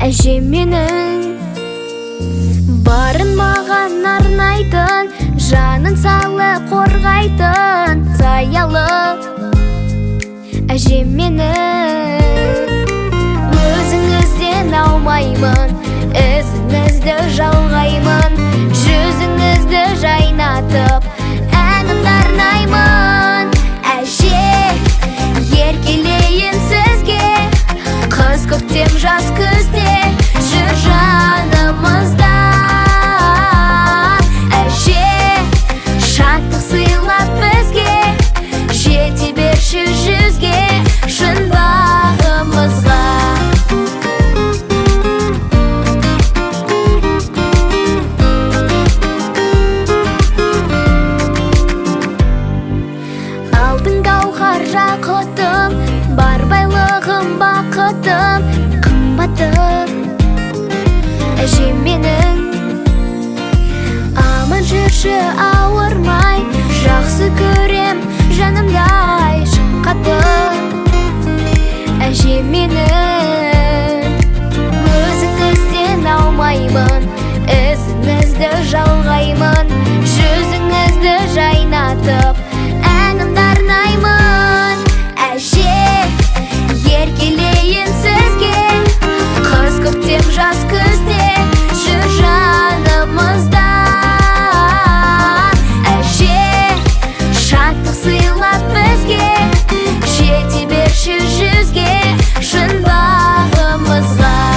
Әжем менің барын маған арнайтын, жанын салып қорғайтын саялы әжем менің. Өзіңізден аумаймын, ізіңізді жалғаймын, жүзіңізді жайнатып әнімді арнаймын. Әже, еркелейін сізге, қыс көктем жаз күзде жүр жанымызда. Әже, шаттық сыйлап бізге, жете берші жүзге шын бағымызға. Алтын гауһар жақұтым, бар байлығым бақытым, қымбатым әжем менің. Аман жүрші ауырмай, жақсы көрем жанымдай шыққатым әжем менің.